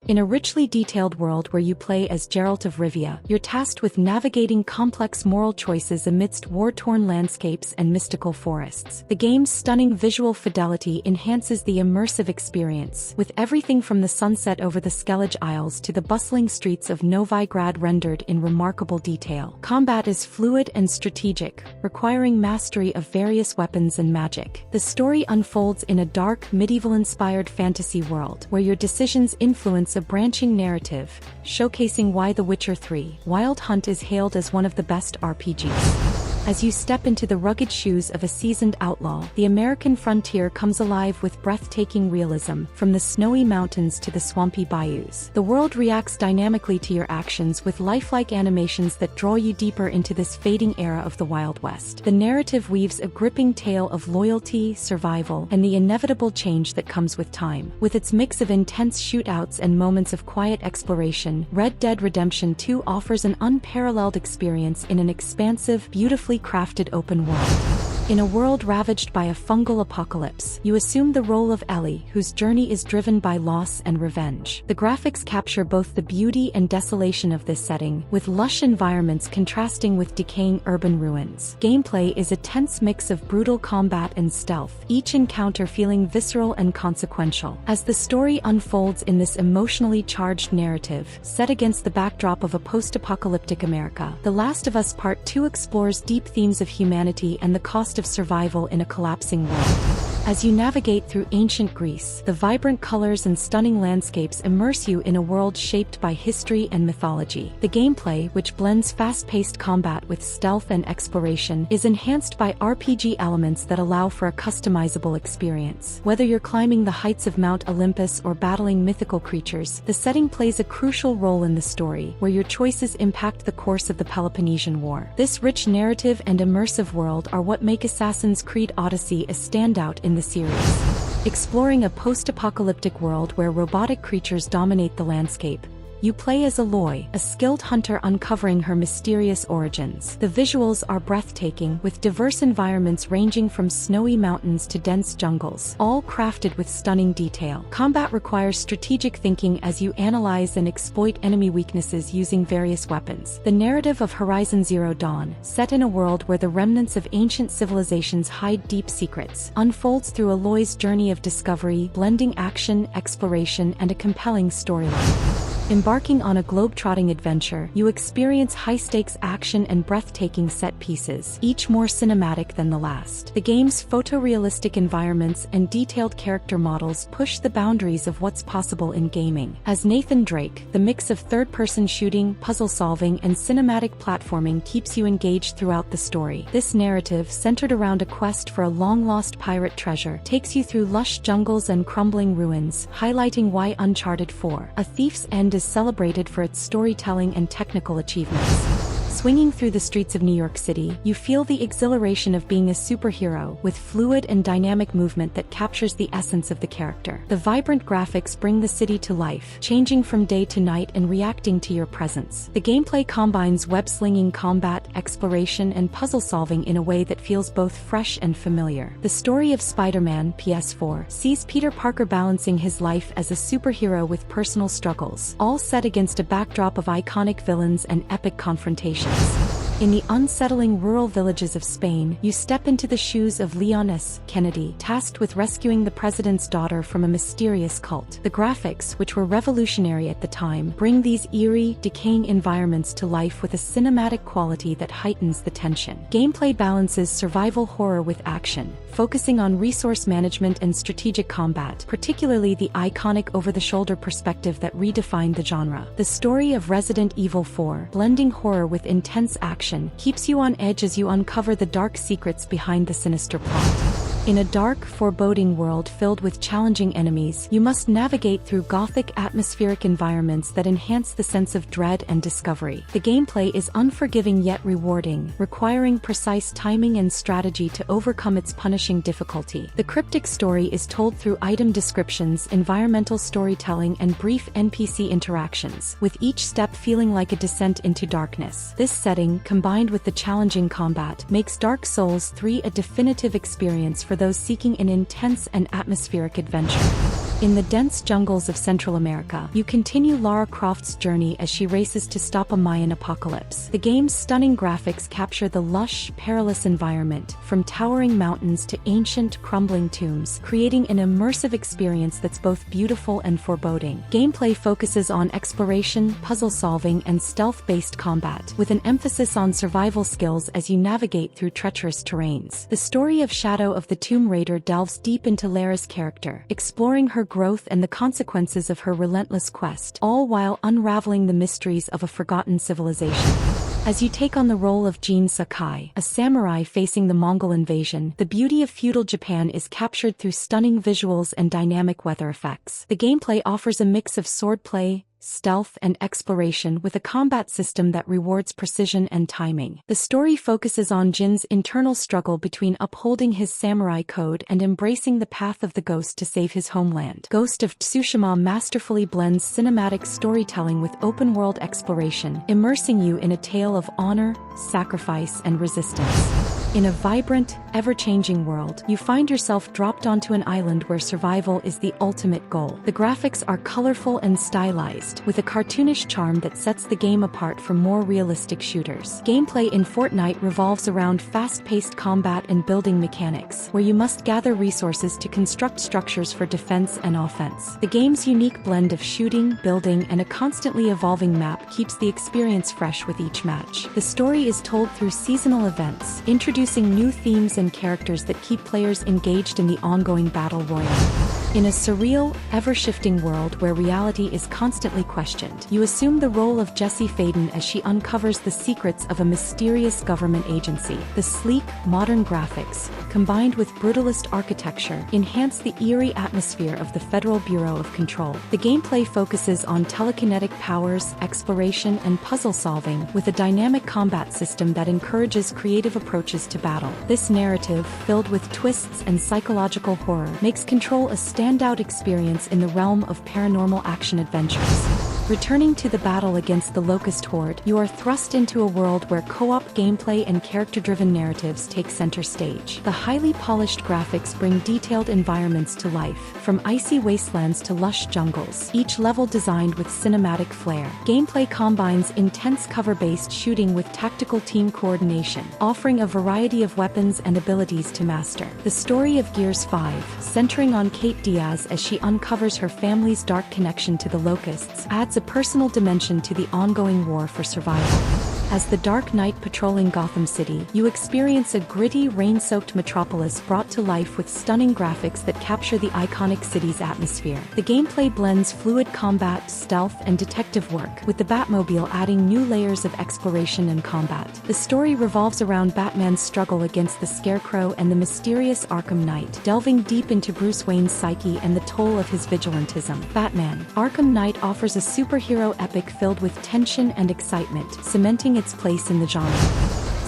In a richly detailed world where you play as Geralt of Rivia, you're tasked with navigating complex moral choices amidst war-torn landscapes and mystical forests. The game's stunning visual fidelity enhances the immersive experience, with everything from the sunset over the Skellige Isles to the bustling streets of Novigrad rendered in remarkable detail. Combat is fluid and strategic, requiring mastery of various weapons and magic. The story unfolds in a dark, medieval-inspired fantasy world, where your decisions influence a branching narrative, showcasing why The Witcher 3: Wild Hunt is hailed as one of the best RPGs. As you step into the rugged shoes of a seasoned outlaw, the American frontier comes alive with breathtaking realism, from the snowy mountains to the swampy bayous. The world reacts dynamically to your actions with lifelike animations that draw you deeper into this fading era of the Wild West. The narrative weaves a gripping tale of loyalty, survival, and the inevitable change that comes with time. With its mix of intense shootouts and moments of quiet exploration, Red Dead Redemption 2 offers an unparalleled experience in an expansive, beautifully crafted open world. In a world ravaged by a fungal apocalypse, you assume the role of Ellie, whose journey is driven by loss and revenge. The graphics capture both the beauty and desolation of this setting, with lush environments contrasting with decaying urban ruins. Gameplay is a tense mix of brutal combat and stealth, each encounter feeling visceral and consequential. As the story unfolds in this emotionally charged narrative, set against the backdrop of a post-apocalyptic America, The Last of Us Part 2 explores deep themes of humanity and the cost of survival in a collapsing world. As you navigate through ancient Greece, the vibrant colors and stunning landscapes immerse you in a world shaped by history and mythology. The gameplay, which blends fast-paced combat with stealth and exploration, is enhanced by RPG elements that allow for a customizable experience. Whether you're climbing the heights of Mount Olympus or battling mythical creatures, the setting plays a crucial role in the story, where your choices impact the course of the Peloponnesian War. This rich narrative and immersive world are what make Assassin's Creed Odyssey a standout in the series. Exploring a post-apocalyptic world where robotic creatures dominate the landscape, you play as Aloy, a skilled hunter uncovering her mysterious origins. The visuals are breathtaking, with diverse environments ranging from snowy mountains to dense jungles, all crafted with stunning detail. Combat requires strategic thinking as you analyze and exploit enemy weaknesses using various weapons. The narrative of Horizon Zero Dawn, set in a world where the remnants of ancient civilizations hide deep secrets, unfolds through Aloy's journey of discovery, blending action, exploration, and a compelling storyline. Embarking on a globe-trotting adventure, you experience high-stakes action and breathtaking set pieces, each more cinematic than the last. The game's photorealistic environments and detailed character models push the boundaries of what's possible in gaming. As Nathan Drake, the mix of third-person shooting, puzzle-solving, and cinematic platforming keeps you engaged throughout the story. This narrative, centered around a quest for a long-lost pirate treasure, takes you through lush jungles and crumbling ruins, highlighting why Uncharted 4: A Thief's End is celebrated for its storytelling and technical achievements. Swinging through the streets of New York City, you feel the exhilaration of being a superhero, with fluid and dynamic movement that captures the essence of the character. The vibrant graphics bring the city to life, changing from day to night and reacting to your presence. The gameplay combines web-slinging combat, exploration, and puzzle-solving in a way that feels both fresh and familiar. The story of Spider-Man PS4 sees Peter Parker balancing his life as a superhero with personal struggles, all set against a backdrop of iconic villains and epic confrontations. In the unsettling rural villages of Spain, you step into the shoes of Leon S. Kennedy, tasked with rescuing the president's daughter from a mysterious cult. The graphics, which were revolutionary at the time, bring these eerie, decaying environments to life with a cinematic quality that heightens the tension. Gameplay balances survival horror with action, focusing on resource management and strategic combat, particularly the iconic over-the-shoulder perspective that redefined the genre. The story of Resident Evil 4, blending horror with intense action, keeps you on edge as you uncover the dark secrets behind the sinister plot. In a dark, foreboding world filled with challenging enemies, you must navigate through gothic, atmospheric environments that enhance the sense of dread and discovery. The gameplay is unforgiving yet rewarding, requiring precise timing and strategy to overcome its punishing difficulty. The cryptic story is told through item descriptions, environmental storytelling, and brief NPC interactions, with each step feeling like a descent into darkness. This setting, combined with the challenging combat, makes Dark Souls 3 a definitive experience for those seeking an intense and atmospheric adventure. In the dense jungles of Central America, you continue Lara Croft's journey as she races to stop a Mayan apocalypse. The game's stunning graphics capture the lush, perilous environment, from towering mountains to ancient, crumbling tombs, creating an immersive experience that's both beautiful and foreboding. Gameplay focuses on exploration, puzzle solving, and stealth-based combat, with an emphasis on survival skills as you navigate through treacherous terrains. The story of Shadow of the Tomb Raider delves deep into Lara's character, exploring her growth and the consequences of her relentless quest, all while unraveling the mysteries of a forgotten civilization. As you take on the role of Jin Sakai, a samurai facing the Mongol invasion, the beauty of feudal Japan is captured through stunning visuals and dynamic weather effects. The gameplay offers a mix of swordplay, stealth, and exploration with a combat system that rewards precision and timing. The story focuses on Jin's internal struggle between upholding his samurai code and embracing the path of the ghost to save his homeland. Ghost of Tsushima masterfully blends cinematic storytelling with open-world exploration, immersing you in a tale of honor, sacrifice, and resistance. In a vibrant, ever-changing world, you find yourself dropped onto an island where survival is the ultimate goal. The graphics are colorful and stylized, with a cartoonish charm that sets the game apart from more realistic shooters. Gameplay in Fortnite revolves around fast-paced combat and building mechanics, where you must gather resources to construct structures for defense and offense. The game's unique blend of shooting, building, and a constantly evolving map keeps the experience fresh with each match. The story is told through seasonal events, introducing new themes and characters that keep players engaged in the ongoing battle royale. In a surreal, ever-shifting world where reality is constantly questioned, you assume the role of Jessie Faden as she uncovers the secrets of a mysterious government agency. The sleek, modern graphics, combined with brutalist architecture, enhance the eerie atmosphere of the Federal Bureau of Control. The gameplay focuses on telekinetic powers, exploration, and puzzle solving, with a dynamic combat system that encourages creative approaches to battle. This narrative, filled with twists and psychological horror, makes Control a standout experience in the realm of paranormal action adventures. Returning to the battle against the Locust Horde, you are thrust into a world where co-op gameplay and character-driven narratives take center stage. The highly polished graphics bring detailed environments to life, from icy wastelands to lush jungles, each level designed with cinematic flair. Gameplay combines intense cover-based shooting with tactical team coordination, offering a variety of weapons and abilities to master. The story of Gears 5, centering on Kate Diaz as she uncovers her family's dark connection to the Locusts, adds a personal dimension to the ongoing war for survival. As the Dark Knight patrolling Gotham City, you experience a gritty, rain-soaked metropolis brought to life with stunning graphics that capture the iconic city's atmosphere. The gameplay blends fluid combat, stealth, and detective work, with the Batmobile adding new layers of exploration and combat. The story revolves around Batman's struggle against the Scarecrow and the mysterious Arkham Knight, delving deep into Bruce Wayne's psyche and the toll of his vigilantism. Batman: Arkham Knight offers a superhero epic filled with tension and excitement, cementing its place in the genre.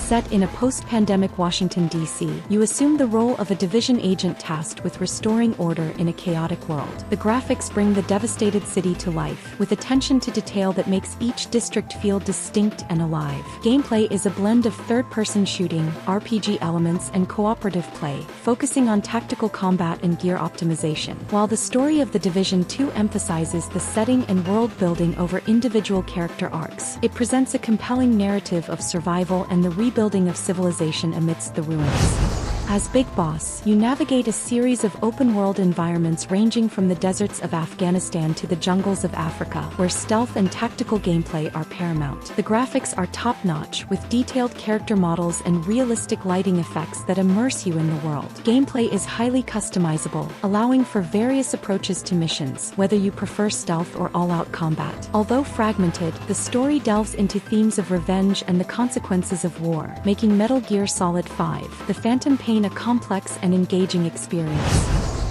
Set in a post-pandemic Washington, D.C., you assume the role of a division agent tasked with restoring order in a chaotic world. The graphics bring the devastated city to life, with attention to detail that makes each district feel distinct and alive. Gameplay is a blend of third-person shooting, RPG elements, and cooperative play, focusing on tactical combat and gear optimization, while the story of The Division 2 emphasizes the setting and world-building over individual character arcs. It presents a compelling narrative of survival and the rebuilding of civilization amidst the ruins. As Big Boss, you navigate a series of open-world environments ranging from the deserts of Afghanistan to the jungles of Africa, where stealth and tactical gameplay are paramount. The graphics are top-notch, with detailed character models and realistic lighting effects that immerse you in the world. Gameplay is highly customizable, allowing for various approaches to missions, whether you prefer stealth or all-out combat. Although fragmented, the story delves into themes of revenge and the consequences of war, making Metal Gear Solid 5: The Phantom Pain a complex and engaging experience.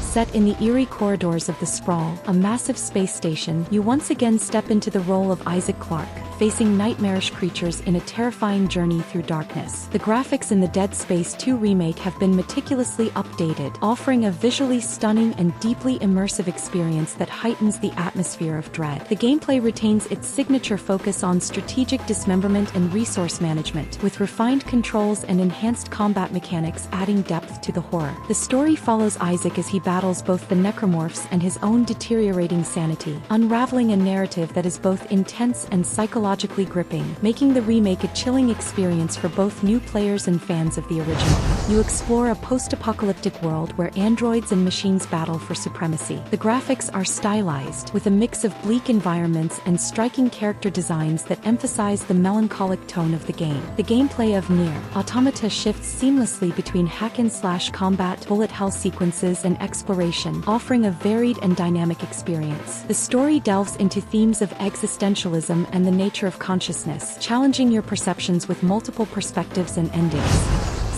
Set in the eerie corridors of the Sprawl, a massive space station, you once again step into the role of Isaac Clarke, facing nightmarish creatures in a terrifying journey through darkness. The graphics in the Dead Space 2 remake have been meticulously updated, offering a visually stunning and deeply immersive experience that heightens the atmosphere of dread. The gameplay retains its signature focus on strategic dismemberment and resource management, with refined controls and enhanced combat mechanics adding depth to the horror. The story follows Isaac as he battles both the necromorphs and his own deteriorating sanity, unraveling a narrative that is both intense and psychologically gripping, making the remake a chilling experience for both new players and fans of the original. You explore a post-apocalyptic world where androids and machines battle for supremacy. The graphics are stylized, with a mix of bleak environments and striking character designs that emphasize the melancholic tone of the game. The gameplay of Nier Automata shifts seamlessly between hack-and-slash combat, bullet hell sequences, and exploration, offering a varied and dynamic experience. The story delves into themes of existentialism and the nature of consciousness, challenging your perceptions with multiple perspectives and endings.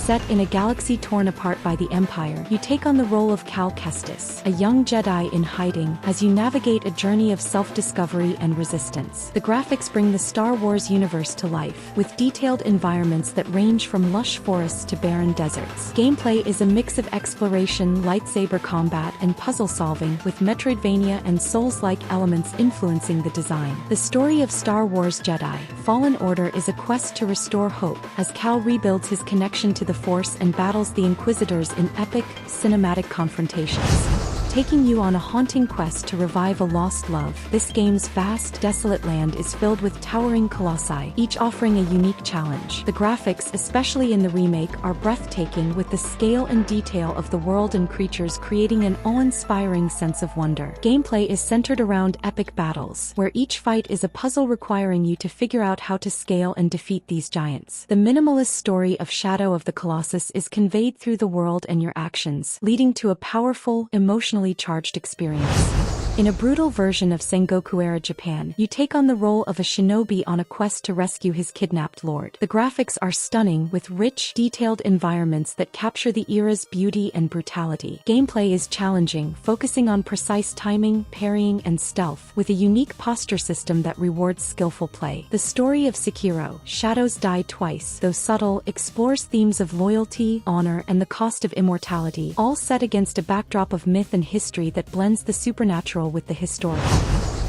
Set in a galaxy torn apart by the Empire, you take on the role of Cal Kestis, a young Jedi in hiding, as you navigate a journey of self-discovery and resistance. The graphics bring the Star Wars universe to life, with detailed environments that range from lush forests to barren deserts. Gameplay is a mix of exploration, lightsaber combat, and puzzle solving, with Metroidvania and Souls-like elements influencing the design. The story of Star Wars Jedi Fallen Order is a quest to restore hope, as Cal rebuilds his connection to the Force and battles the Inquisitors in epic, cinematic confrontations, taking you on a haunting quest to revive a lost love. This game's vast, desolate land is filled with towering colossi, each offering a unique challenge. The graphics, especially in the remake, are breathtaking, with the scale and detail of the world and creatures creating an awe-inspiring sense of wonder. Gameplay is centered around epic battles, where each fight is a puzzle requiring you to figure out how to scale and defeat these giants. The minimalist story of Shadow of the Colossus is conveyed through the world and your actions, leading to a powerful, emotionally charged experience. In a brutal version of Sengoku-era Japan, you take on the role of a shinobi on a quest to rescue his kidnapped lord. The graphics are stunning, with rich, detailed environments that capture the era's beauty and brutality. Gameplay is challenging, focusing on precise timing, parrying, and stealth, with a unique posture system that rewards skillful play. The story of Sekiro, Shadows Die Twice, though subtle, explores themes of loyalty, honor, and the cost of immortality, all set against a backdrop of myth and history that blends the supernatural with the historical.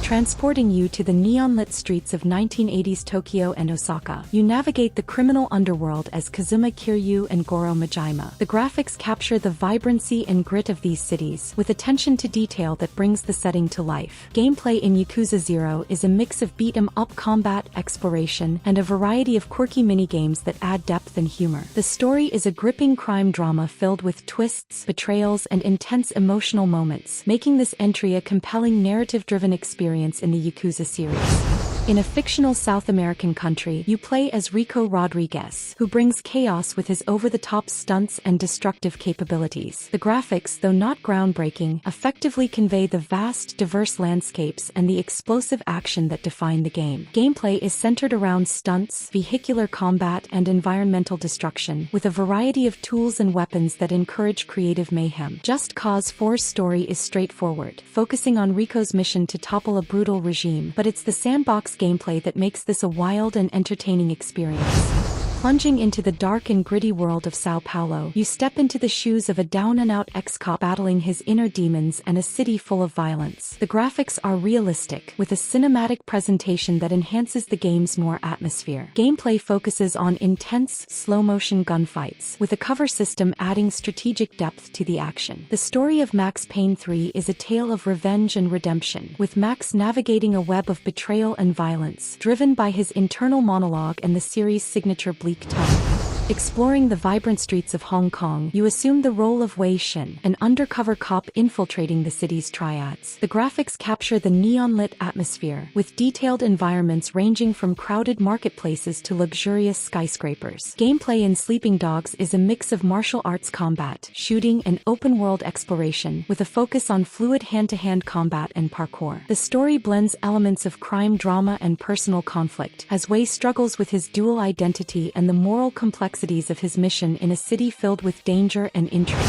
Transporting you to the neon-lit streets of 1980s Tokyo and Osaka, you navigate the criminal underworld as Kazuma Kiryu and Goro Majima. The graphics capture the vibrancy and grit of these cities, with attention to detail that brings the setting to life. Gameplay in Yakuza 0 is a mix of beat-em-up combat, exploration, and a variety of quirky minigames that add depth and humor. The story is a gripping crime drama filled with twists, betrayals, and intense emotional moments, making this entry a compelling narrative-driven experience in the Yakuza series. In a fictional South American country, you play as Rico Rodriguez, who brings chaos with his over-the-top stunts and destructive capabilities. The graphics, though not groundbreaking, effectively convey the vast, diverse landscapes and the explosive action that define the game. Gameplay is centered around stunts, vehicular combat, and environmental destruction, with a variety of tools and weapons that encourage creative mayhem. Just Cause 4's story is straightforward, focusing on Rico's mission to topple a brutal regime, but it's the sandbox gameplay that makes this a wild and entertaining experience. Plunging into the dark and gritty world of Sao Paulo, you step into the shoes of a down-and-out ex-cop battling his inner demons and a city full of violence. The graphics are realistic, with a cinematic presentation that enhances the game's noir atmosphere. Gameplay focuses on intense, slow-motion gunfights, with a cover system adding strategic depth to the action. The story of Max Payne 3 is a tale of revenge and redemption, with Max navigating a web of betrayal and violence, driven by his internal monologue and the series' signature bleak tone. Exploring the vibrant streets of Hong Kong, you assume the role of Wei Shin, an undercover cop infiltrating the city's triads. The graphics capture the neon-lit atmosphere, with detailed environments ranging from crowded marketplaces to luxurious skyscrapers. Gameplay in Sleeping Dogs is a mix of martial arts combat, shooting, and open-world exploration, with a focus on fluid hand-to-hand combat and parkour. The story blends elements of crime drama and personal conflict, as Wei struggles with his dual identity and the moral complexities of his mission in a city filled with danger and intrigue.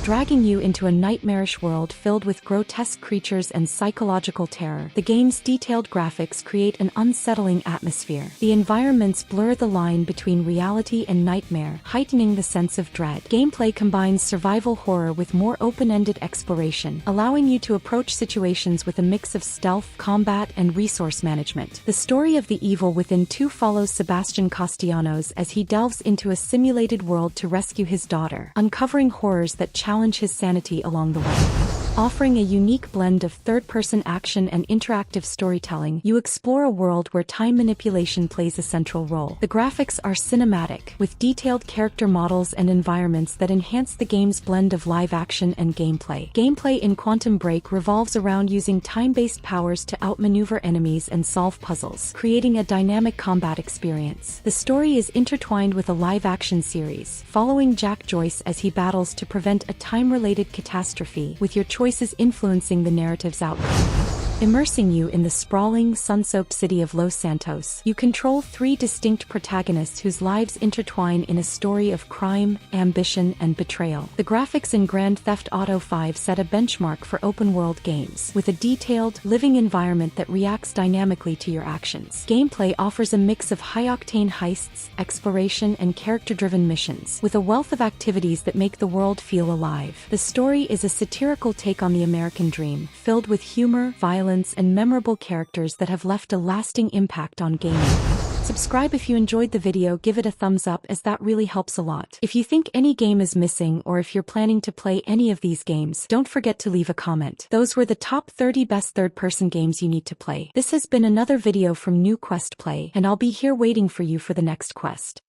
dragging you into a nightmarish world filled with grotesque creatures and psychological terror. The game's detailed graphics create an unsettling atmosphere. The environments blur the line between reality and nightmare, heightening the sense of dread. Gameplay combines survival horror with more open-ended exploration, allowing you to approach situations with a mix of stealth, combat, and resource management. The story of The Evil Within 2 follows Sebastian Castellanos as he delves into a simulated world to rescue his daughter, uncovering horrors that challenge his sanity along the way. Offering a unique blend of third-person action and interactive storytelling, you explore a world where time manipulation plays a central role. The graphics are cinematic, with detailed character models and environments that enhance the game's blend of live action and gameplay. Gameplay in Quantum Break revolves around using time-based powers to outmaneuver enemies and solve puzzles, creating a dynamic combat experience. The story is intertwined with a live-action series, following Jack Joyce as he battles to prevent a time-related catastrophe, with your choices influencing the narrative's outcome. Immersing you in the sprawling, sun-soaked city of Los Santos, you control 3 distinct protagonists whose lives intertwine in a story of crime, ambition, and betrayal. The graphics in Grand Theft Auto V set a benchmark for open-world games, with a detailed, living environment that reacts dynamically to your actions. Gameplay offers a mix of high-octane heists, exploration, and character-driven missions, with a wealth of activities that make the world feel alive. The story is a satirical take on the American dream, filled with humor, violence, and memorable characters that have left a lasting impact on gaming. Subscribe if you enjoyed the video, give it a thumbs up as that really helps a lot. If you think any game is missing or if you're planning to play any of these games, don't forget to leave a comment. Those were the top 30 best third-person games you need to play. This has been another video from New Quest Play, and I'll be here waiting for you for the next quest.